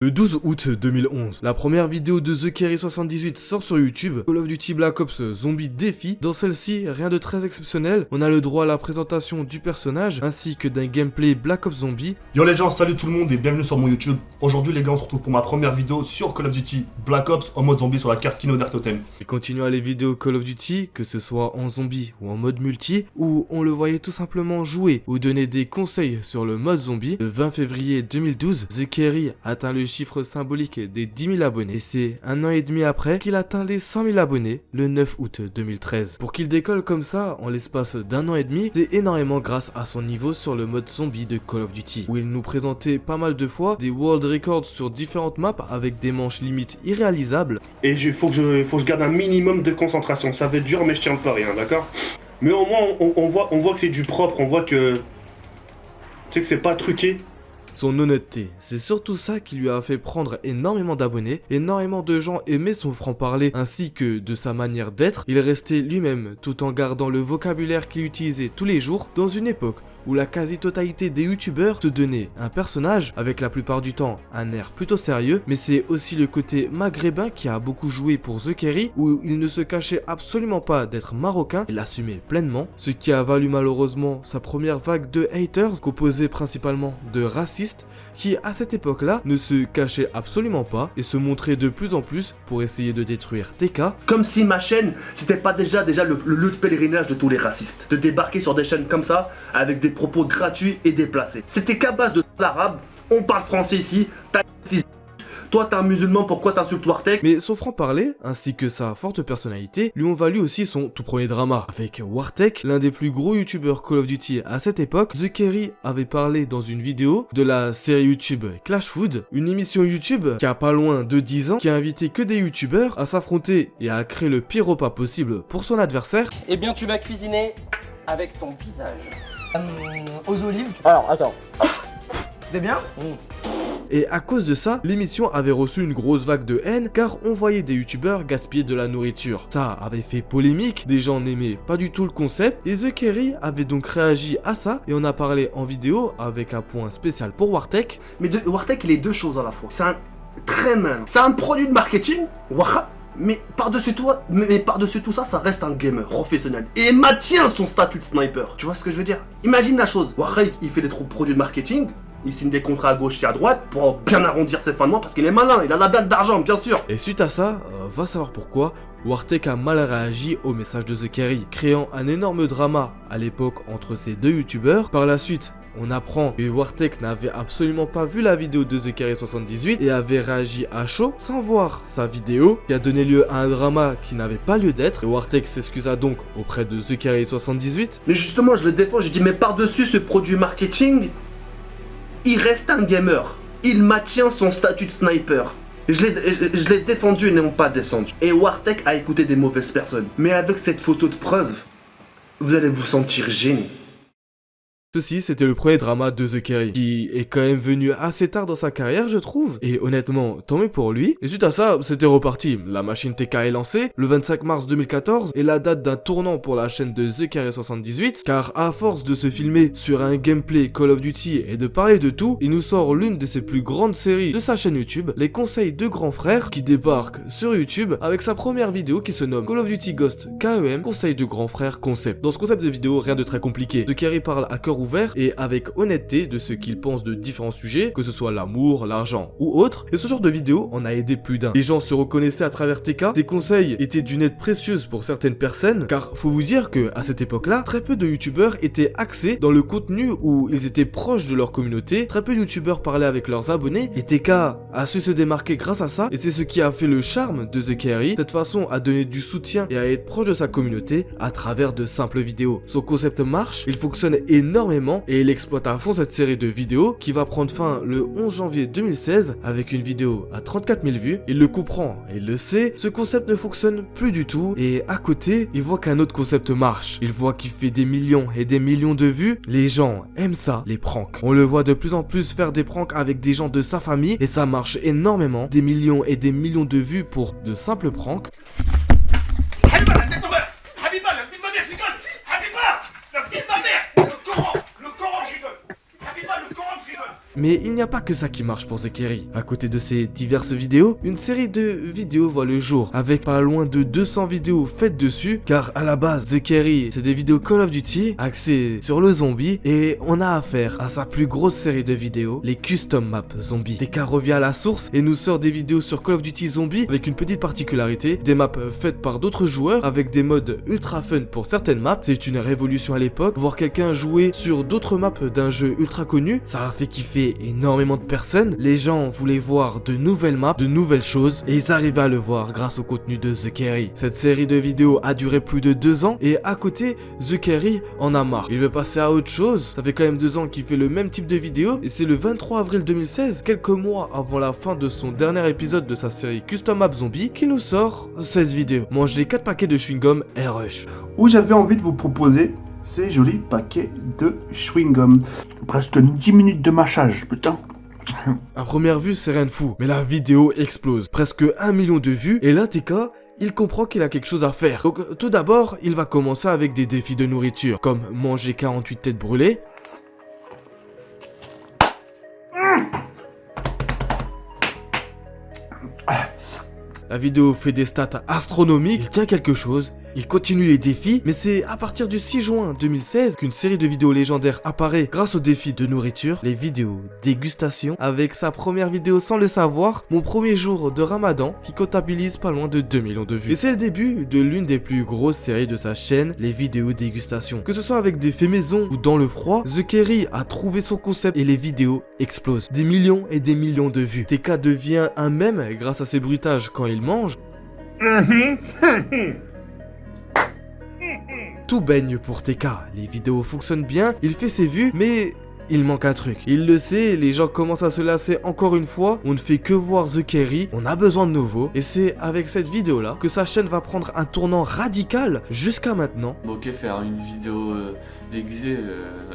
Le 12 août 2011, la première vidéo de TheKerry78 sort sur YouTube, Call of Duty Black Ops Zombie Défi. Dans celle-ci, rien de très exceptionnel, on a le droit à la présentation du personnage, ainsi que d'un gameplay Black Ops Zombie. Yo les gens, salut tout le monde et bienvenue sur mon YouTube. Aujourd'hui les gars, on se retrouve pour ma première vidéo sur Call of Duty Black Ops en mode zombie sur la carte Kino d'Art Totem. Et continuons les vidéos Call of Duty, que ce soit en zombie ou en mode multi, où on le voyait tout simplement jouer ou donner des conseils sur le mode zombie. Le 20 février 2012, TheKerry atteint le chiffre symbolique des 10 000 abonnés et c'est un an et demi après qu'il atteint les 100 000 abonnés le 9 août 2013. Pour qu'il décolle comme ça en l'espace d'un an et demi, c'est énormément grâce à son niveau sur le mode zombie de Call of Duty, où il nous présentait pas mal de fois des world records sur différentes maps avec des manches limites irréalisables. Et il faut que je garde un minimum de concentration, ça va être dur mais je tiens pas rien, d'accord? Mais au moins on voit que c'est du propre, on voit que... Tu sais que c'est pas truqué. Son honnêteté, c'est surtout ça qui lui a fait prendre énormément d'abonnés, énormément de gens aimaient son franc-parler ainsi que de sa manière d'être. Il restait lui-même tout en gardant le vocabulaire qu'il utilisait tous les jours dans une époque où la quasi-totalité des youtubeurs se donnaient un personnage avec la plupart du temps un air plutôt sérieux, mais c'est aussi le côté maghrébin qui a beaucoup joué pour TheKerry où il ne se cachait absolument pas d'être marocain et l'assumait pleinement, ce qui a valu malheureusement sa première vague de haters composée principalement de racistes qui à cette époque-là ne se cachaient absolument pas et se montraient de plus en plus pour essayer de détruire TK. Comme si ma chaîne, c'était pas déjà le lieu de pèlerinage de tous les racistes. De débarquer sur des chaînes comme ça, avec des propos gratuits et déplacés. C'était qu'à base de l'arabe, on parle français ici, t'as fils. Toi t'es un musulman, pourquoi t'insultes Wartek? Mais son franc-parler, ainsi que sa forte personnalité, lui ont valu aussi son tout premier drama. Avec Wartek, l'un des plus gros youtubeurs Call of Duty à cette époque, TheKerry avait parlé dans une vidéo de la série YouTube Clash Food, une émission YouTube qui a pas loin de 10 ans, qui a invité que des youtubeurs à s'affronter et à créer le pire repas possible pour son adversaire. Eh bien tu vas cuisiner avec ton visage. Aux olives. Alors, attends. C'était bien? Et à cause de ça, l'émission avait reçu une grosse vague de haine car on voyait des youtubeurs gaspiller de la nourriture. Ça avait fait polémique, des gens n'aimaient pas du tout le concept et TheKerry avait donc réagi à ça et on a parlé en vidéo avec un point spécial pour Wartek. Mais Wartek il est deux choses à la fois. C'est un très malin. C'est un produit de marketing, mais par-dessus tout ça, ça reste un gamer professionnel. Et il maintient son statut de sniper. Tu vois ce que je veux dire? Imagine la chose. Wartek il fait des produits de marketing. Il signe des contrats à gauche et à droite pour bien arrondir ses fins de mois parce qu'il est malin, il a la dalle d'argent bien sûr. Et suite à ça, va savoir pourquoi, Wartek a mal réagi au message de TheKerry, créant un énorme drama à l'époque entre ces deux youtubeurs. Par la suite, on apprend que Wartek n'avait absolument pas vu la vidéo de TheKerry78 et avait réagi à chaud sans voir sa vidéo, qui a donné lieu à un drama qui n'avait pas lieu d'être. Et Wartek s'excusa donc auprès de TheKerry78. Mais justement, je le défends, je dis mais par-dessus ce produit marketing, il reste un gamer. Il maintient son statut de sniper. Je l'ai défendu et non pas descendu. Et Wartek a écouté des mauvaises personnes. Mais avec cette photo de preuve, vous allez vous sentir gêné. Ceci, c'était le premier drama de TheKerry, qui est quand même venu assez tard dans sa carrière, je trouve. Et honnêtement, tant mieux pour lui. Et suite à ça, c'était reparti. La machine TK est lancée le 25 mars 2014 et la date d'un tournant pour la chaîne de TheKerry78, car à force de se filmer sur un gameplay Call of Duty et de parler de tout, il nous sort l'une de ses plus grandes séries de sa chaîne YouTube, les conseils de grands frères, qui débarque sur YouTube avec sa première vidéo qui se nomme Call of Duty Ghost KEM, conseils de grands frères concept. Dans ce concept de vidéo, rien de très compliqué. TheKerry parle à cœur ouvert et avec honnêteté de ce qu'il pense de différents sujets, que ce soit l'amour, l'argent ou autre, et ce genre de vidéo en a aidé plus d'un. Les gens se reconnaissaient à travers TK, ses conseils étaient d'une aide précieuse pour certaines personnes, car faut vous dire que à cette époque-là, très peu de youtubeurs étaient axés dans le contenu où ils étaient proches de leur communauté, très peu de youtubeurs parlaient avec leurs abonnés, et TK a su se démarquer grâce à ça, et c'est ce qui a fait le charme de TheKerry, cette façon à donner du soutien et à être proche de sa communauté à travers de simples vidéos. Son concept marche, il fonctionne énormément, et il exploite à fond cette série de vidéos qui va prendre fin le 11 janvier 2016 avec une vidéo à 34 000 vues. Il le comprend et il le sait, ce concept ne fonctionne plus du tout et à côté, il voit qu'un autre concept marche. Il voit qu'il fait des millions et des millions de vues. Les gens aiment ça, les pranks. On le voit de plus en plus faire des pranks avec des gens de sa famille et ça marche énormément. Des millions et des millions de vues pour de simples pranks. Mais il n'y a pas que ça qui marche pour The Kerry. À côté de ces diverses vidéos, une série de vidéos voit le jour, avec pas loin de 200 vidéos faites dessus, car à la base, The Kerry, c'est des vidéos Call of Duty, axées sur le zombie, et on a affaire à sa plus grosse série de vidéos, les custom maps zombies. TK revient à la source et nous sort des vidéos sur Call of Duty Zombie avec une petite particularité, des maps faites par d'autres joueurs avec des modes ultra fun pour certaines maps. C'est une révolution à l'époque. Voir quelqu'un jouer sur d'autres maps d'un jeu ultra connu, ça a fait kiffer énormément de personnes. Les gens voulaient voir de nouvelles maps, de nouvelles choses, et ils arrivaient à le voir grâce au contenu de The Kerry. Cette série de vidéos a duré plus de 2 ans et à côté, The Kerry en a marre. Il veut passer à autre chose. Ça fait quand même 2 ans qu'il fait le même type de vidéo et c'est le 23 avril 2016, quelques mois avant la fin de son dernier épisode de sa série Custom Map Zombie, qui nous sort cette vidéo. Mangez 4 paquets de chewing-gum Air Rush. Où j'avais envie de vous proposer ces jolis paquets de chewing-gum. Presque 10 minutes de mâchage, putain. À première vue, c'est rien de fou, mais la vidéo explose. Presque 1 million de vues, et là, TK, il comprend qu'il a quelque chose à faire. Donc, tout d'abord, il va commencer avec des défis de nourriture, comme manger 48 têtes brûlées, la vidéo fait des stats astronomiques, il tient quelque chose, il continue les défis, mais c'est à partir du 6 juin 2016 qu'une série de vidéos légendaires apparaît grâce aux défis de nourriture, les vidéos dégustation, avec sa première vidéo sans le savoir, mon premier jour de Ramadan, qui comptabilise pas loin de 2 millions de vues. Et c'est le début de l'une des plus grosses séries de sa chaîne, les vidéos dégustation. Que ce soit avec des faits maison ou dans le froid, The Kerry a trouvé son concept et les vidéos explosent. Des millions et des millions de vues. TK devient un mème grâce à ses bruitages quand il mange. Tout baigne pour TK, les vidéos fonctionnent bien, il fait ses vues, mais il manque un truc. Il le sait, les gens commencent à se lasser encore une fois, on ne fait que voir The Kerry, on a besoin de nouveau, et c'est avec cette vidéo là que sa chaîne va prendre un tournant radical jusqu'à maintenant. Bon, ok, faire une vidéo déguisée,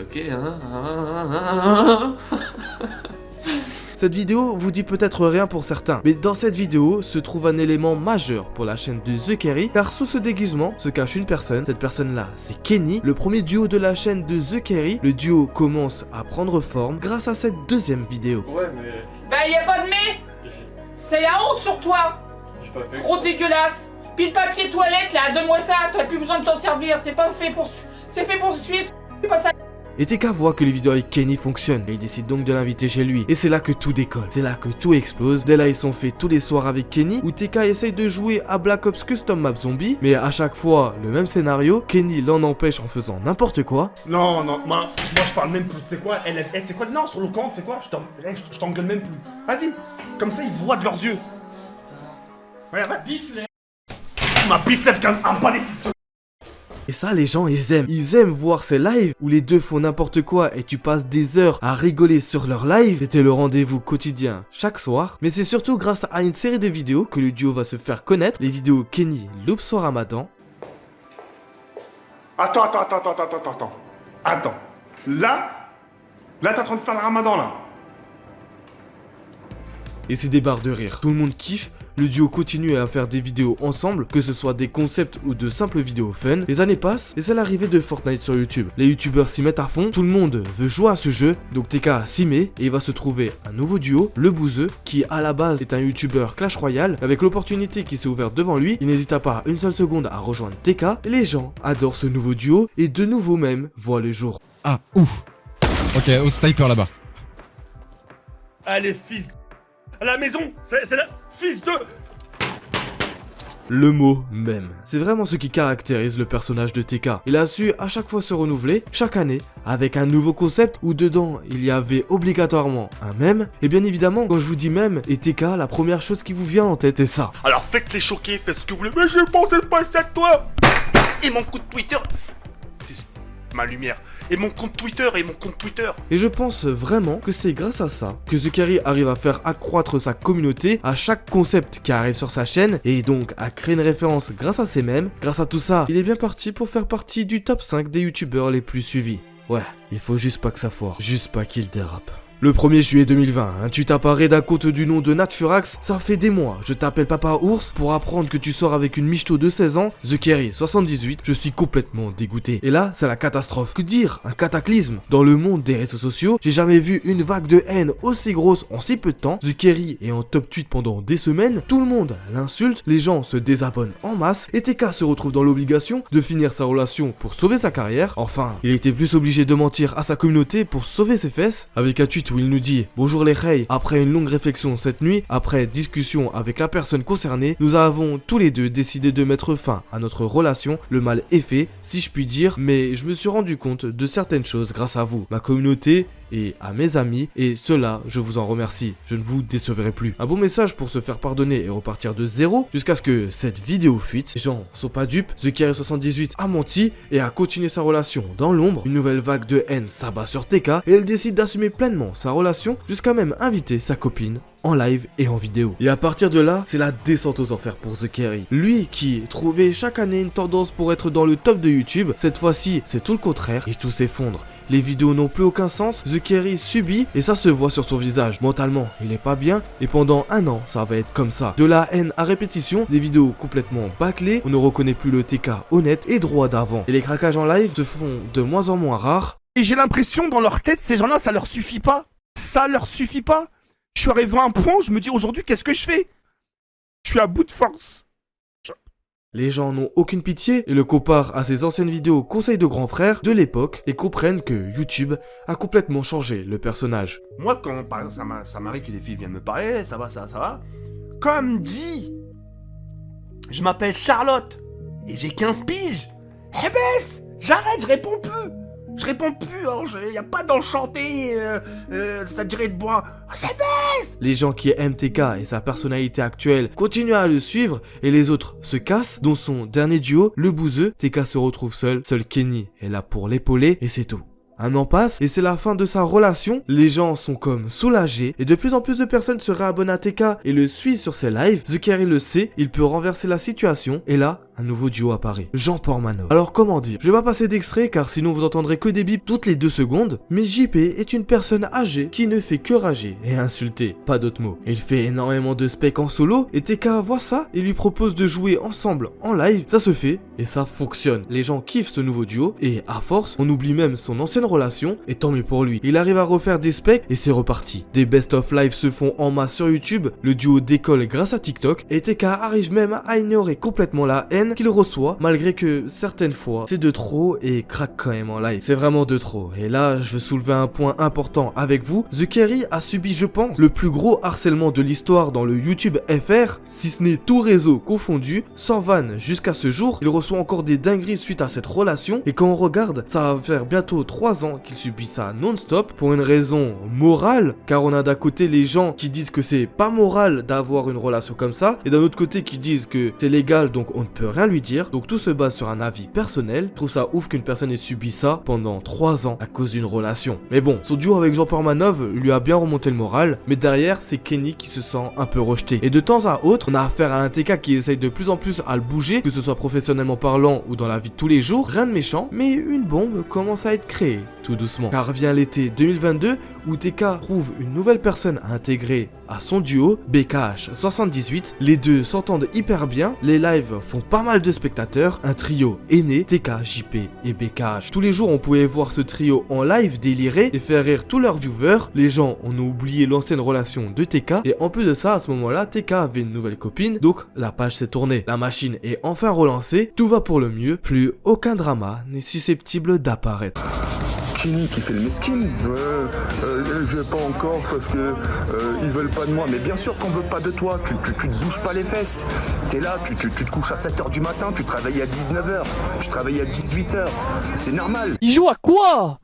ok, hein. Cette vidéo vous dit peut-être rien pour certains, mais dans cette vidéo se trouve un élément majeur pour la chaîne de The Kerry, car sous ce déguisement se cache une personne. Cette personne là, c'est Kenny, le premier duo de la chaîne de The Kerry. Le duo commence à prendre forme grâce à cette deuxième vidéo. Ouais, mais Bah y a pas de mais. C'est la honte sur toi. j'ai pas fait. Gros dégueulasse. Puis le papier toilette là, donne-moi ça, t'as plus besoin de t'en servir, c'est pas fait pour... C'est fait pour essuyer, pas ça. Et TK voit que les vidéos avec Kenny fonctionnent, et il décide donc de l'inviter chez lui. Et c'est là que tout décolle, c'est là que tout explose. Dès là ils sont faits tous les soirs avec Kenny, où TK essaye de jouer à Black Ops Custom Map Zombie, mais à chaque fois le même scénario, Kenny l'en empêche en faisant n'importe quoi. Non, moi je parle même plus, tu sais quoi, tu sais quoi, non, sur le compte, tu sais quoi, je t'engueule même plus. Vas-y, comme ça ils voient de leurs yeux. Regarde, Bifle. tu m'as biffé avec un balai fils de... Et ça les gens ils aiment voir ces lives où les deux font n'importe quoi et tu passes des heures à rigoler sur leur live. C'était le rendez-vous quotidien chaque soir, mais c'est surtout grâce à une série de vidéos que le duo va se faire connaître, les vidéos Kenny loupe son Ramadan. Attends. Là, t'es en train de faire le ramadan là. Et c'est des barres de rire. Tout le monde kiffe, le duo continue à faire des vidéos ensemble, que ce soit des concepts ou de simples vidéos fun. Les années passent et c'est l'arrivée de Fortnite sur YouTube. Les youtubeurs s'y mettent à fond, tout le monde veut jouer à ce jeu, donc TK s'y met et il va se trouver un nouveau duo, le Bouzeux, qui à la base est un youtubeur Clash Royale. Avec l'opportunité qui s'est ouverte devant lui, il n'hésita pas une seule seconde à rejoindre TK. Et les gens adorent ce nouveau duo et de nouveaux mèmes voient le jour. Ah, ouf. Ok, au sniper là-bas. Allez, fils de... À la maison, c'est la... Fils de... Le mot mème. C'est vraiment ce qui caractérise le personnage de TK. Il a su à chaque fois se renouveler, chaque année, avec un nouveau concept où dedans il y avait obligatoirement un mème. Et bien évidemment, quand je vous dis mème et TK, la première chose qui vous vient en tête est ça. Alors faites les choquer, faites ce que vous voulez, mais j'ai pensé pas ça de toi. Et mon coup de Twitter... Fils de... ma lumière. Et mon compte Twitter, Et je pense vraiment que c'est grâce à ça que The Kerry arrive à faire accroître sa communauté à chaque concept qui arrive sur sa chaîne et donc à créer une référence grâce à ses mèmes. Grâce à tout ça, il est bien parti pour faire partie du top 5 des youtubeurs les plus suivis. Ouais, il faut juste pas que ça foire, juste pas qu'il dérape. Le 1er juillet 2020, un tweet apparaît d'un compte du nom de Natfurax. Ça fait des mois, je t'appelle Papa Ours pour apprendre que tu sors avec une michto de 16 ans, The Kerry 78, je suis complètement dégoûté. Et là, c'est la catastrophe. Que dire? Un cataclysme. Dans le monde des réseaux sociaux, j'ai jamais vu une vague de haine aussi grosse en si peu de temps. The Kerry est en top tweet pendant des semaines, tout le monde l'insulte, les gens se désabonnent en masse, et TK se retrouve dans l'obligation de finir sa relation pour sauver sa carrière. Enfin, il était plus obligé de mentir à sa communauté pour sauver ses fesses, avec un tweet où il nous dit « Bonjour les Rey, après une longue réflexion cette nuit, après discussion avec la personne concernée, nous avons tous les deux décidé de mettre fin à notre relation, le mal est fait, si je puis dire, mais je me suis rendu compte de certaines choses grâce à vous, ma communauté, et à mes amis, et cela, je vous en remercie, je ne vous décevrai plus. » Un bon message pour se faire pardonner et repartir de zéro, jusqu'à ce que cette vidéo fuite. Les gens sont pas dupes, The Kerry 78 a menti et a continué sa relation dans l'ombre. Une nouvelle vague de haine s'abat sur TK, et elle décide d'assumer pleinement sa relation, jusqu'à même inviter sa copine en live et en vidéo. Et à partir de là, c'est la descente aux enfers pour The Kerry. Lui qui trouvait chaque année une tendance pour être dans le top de YouTube, cette fois-ci, c'est tout le contraire et tout s'effondre. Les vidéos n'ont plus aucun sens, The Kerry subit et ça se voit sur son visage. Mentalement, il est pas bien et pendant un an, ça va être comme ça. De la haine à répétition, des vidéos complètement bâclées, on ne reconnaît plus le TK honnête et droit d'avant. Et les craquages en live se font de moins en moins rares. Et j'ai l'impression dans leur tête, ces gens-là, ça leur suffit pas. Ça leur suffit pas. Je suis arrivé à un point où je me dis aujourd'hui, qu'est-ce que je fais? Je suis à bout de force. Les gens n'ont aucune pitié et le comparent à ses anciennes vidéos conseils de grands frères de l'époque et comprennent que YouTube a complètement changé le personnage. Moi, quand par exemple, ça m'arrive que des filles viennent me parler, ça va. Comme dit, je m'appelle Charlotte et j'ai 15 piges. Eh ben, j'arrête, je réponds plus. Il y a pas d'enchanté, ça dirait de bois. Ça baisse. Les gens qui aiment TK et sa personnalité actuelle continuent à le suivre et les autres se cassent, dont son dernier duo, le bouseux. TK se retrouve seul Kenny est là pour l'épauler et c'est tout. Un an passe et c'est la fin de sa relation, les gens sont comme soulagés et de plus en plus de personnes se réabonnent à TK et le suivent sur ses lives. The Kerry le sait, il peut renverser la situation et là, un nouveau duo apparaît, Jean Portmanov. Alors comment dire? Je vais pas passer d'extrait car sinon vous entendrez que des bips toutes les 2 secondes, mais JP est une personne âgée qui ne fait que rager et insulter, pas d'autres mots. Il fait énormément de specs en solo et TK voit ça et lui propose de jouer ensemble en live, ça se fait et ça fonctionne. Les gens kiffent ce nouveau duo et à force, on oublie même son ancienne relation et tant mieux pour lui. Il arrive à refaire des specs et c'est reparti. Des best-of live se font en masse sur YouTube, le duo décolle grâce à TikTok et TK arrive même à ignorer complètement la haine qu'il reçoit, malgré que certaines fois c'est de trop et craque quand même en live. C'est vraiment de trop. Et là, je veux soulever un point important avec vous. The Kerry a subi, je pense, le plus gros harcèlement de l'histoire dans le YouTube FR, si ce n'est tout réseau confondu, sans vanne jusqu'à ce jour. Il reçoit encore des dingueries suite à cette relation et quand on regarde, ça va faire bientôt 3 ans qu'il subit ça non-stop pour une raison morale, car on a d'un côté les gens qui disent que c'est pas moral d'avoir une relation comme ça et d'un autre côté qui disent que c'est légal donc on ne peut rien lui dire, donc tout se base sur un avis personnel. Je trouve ça ouf qu'une personne ait subi ça pendant 3 ans à cause d'une relation. Mais bon, son duo avec Jean Portmanov lui a bien remonté le moral, mais derrière c'est Kenny qui se sent un peu rejeté. Et de temps à autre, on a affaire à un TK qui essaye de plus en plus à le bouger, que ce soit professionnellement parlant ou dans la vie de tous les jours, rien de méchant, mais une bombe commence à être créée, tout doucement. Car vient l'été 2022 où TK trouve une nouvelle personne à intégrer à son duo, BKH78. Les deux s'entendent hyper bien, les lives font pas mal de spectateurs, un trio est né, TK, JP et BKH. Tous les jours on pouvait voir ce trio en live délirer et faire rire tous leurs viewers. Les gens ont oublié l'ancienne relation de TK et en plus de ça, à ce moment-là, TK avait une nouvelle copine, donc la page s'est tournée. La machine est enfin relancée, tout va pour le mieux, plus aucun drama n'est susceptible d'apparaître. Kenny qui fait le mesquine. Je vais pas encore parce que ils veulent pas de moi. Mais bien sûr qu'on veut pas de toi. Tu te bouges pas les fesses. T'es là, tu te couches à 7h du matin, tu travailles à 19h, tu travailles à 18h. C'est normal. Il joue à quoi?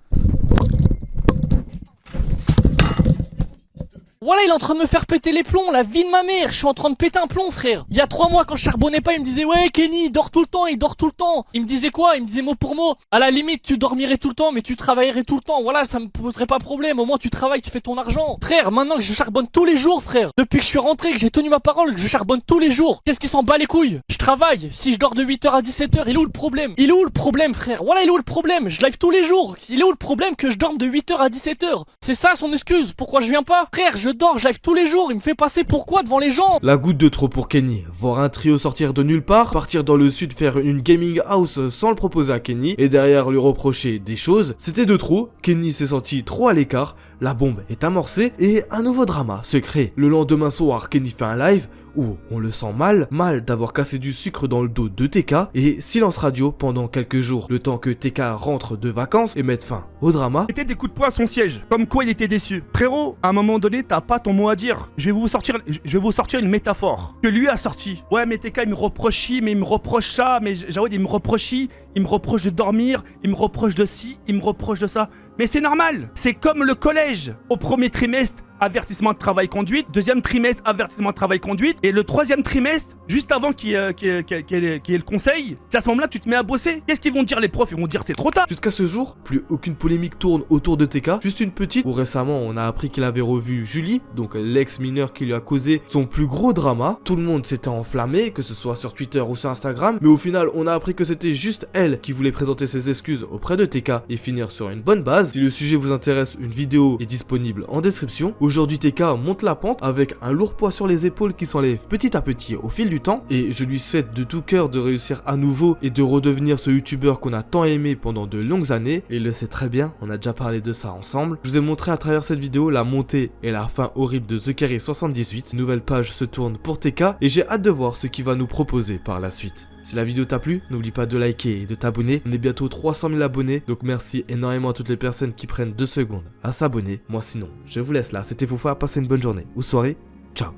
Voilà, il est en train de me faire péter les plombs, la vie de ma mère, je suis en train de péter un plomb, frère. Il y a 3 mois, quand je charbonnais pas, il me disait, ouais, Kenny, il dort tout le temps, il dort tout le temps. Il me disait quoi? Il me disait mot pour mot. À la limite, tu dormirais tout le temps, mais tu travaillerais tout le temps. Voilà, ça me poserait pas problème. Au moins, tu travailles, tu fais ton argent. Frère, maintenant que je charbonne tous les jours, frère. Depuis que je suis rentré, que j'ai tenu ma parole, que je charbonne tous les jours. Qu'est-ce qui s'en bat les couilles? Je travaille. Si je dors de 8h à 17h, il est où le problème? Il est où le problème, frère? Voilà, il est où le problème? Je live tous les jours. Il est où le problème que je dorme de 8h à 17h? C'est ça son excuse. Pourquoi je viens pas? Frère, je dors, je live tous les jours. Il me fait passer pourquoi devant les gens? La goutte de trop pour Kenny. Voir un trio sortir de nulle part, partir dans le sud faire une gaming house sans le proposer à Kenny, et derrière lui reprocher des choses, c'était de trop. Kenny s'est senti trop à l'écart, la bombe est amorcée, et un nouveau drama se crée. Le lendemain soir, Kenny fait un live, où on le sent mal d'avoir cassé du sucre dans le dos de TK, et silence radio pendant quelques jours, le temps que TK rentre de vacances et mette fin au drama. C'était des coups de poing à son siège, comme quoi il était déçu. Frérot, à un moment donné, t'as pas ton mot à dire. Je vais vous sortir une métaphore que lui a sorti. Ouais, mais TK il me reproche mais il me reproche ça, mais Jawed il me reproche de dormir, il me reproche de ci, il me reproche de ça. Mais c'est normal, c'est comme le collège. Au premier trimestre, avertissement de travail conduite, deuxième trimestre, avertissement de travail conduite, et le troisième trimestre, juste avant qu'il y ait le conseil, c'est à ce moment-là que tu te mets à bosser. Qu'est-ce qu'ils vont dire les profs? Ils vont dire c'est trop tard. Jusqu'à ce jour, plus aucune polémique tourne autour de TK, juste une petite où récemment on a appris qu'il avait revu Julie, donc l'ex-mineur qui lui a causé son plus gros drama. Tout le monde s'était enflammé, que ce soit sur Twitter ou sur Instagram, mais au final on a appris que c'était juste elle qui voulait présenter ses excuses auprès de TK et finir sur une bonne base. Si le sujet vous intéresse, une vidéo est disponible en description. Aujourd'hui TK monte la pente avec un lourd poids sur les épaules qui s'enlève petit à petit au fil du temps, et je lui souhaite de tout cœur de réussir à nouveau et de redevenir ce youtubeur qu'on a tant aimé pendant de longues années, et il le sait très bien, on a déjà parlé de ça ensemble. Je vous ai montré à travers cette vidéo la montée et la fin horrible de TheCarry78, nouvelle page se tourne pour TK et j'ai hâte de voir ce qu'il va nous proposer par la suite. Si la vidéo t'a plu, n'oublie pas de liker et de t'abonner. On est bientôt 300 000 abonnés, donc merci énormément à toutes les personnes qui prennent 2 secondes à s'abonner. Moi sinon, je vous laisse là, c'était Fofa, passez une bonne journée ou soirée, ciao.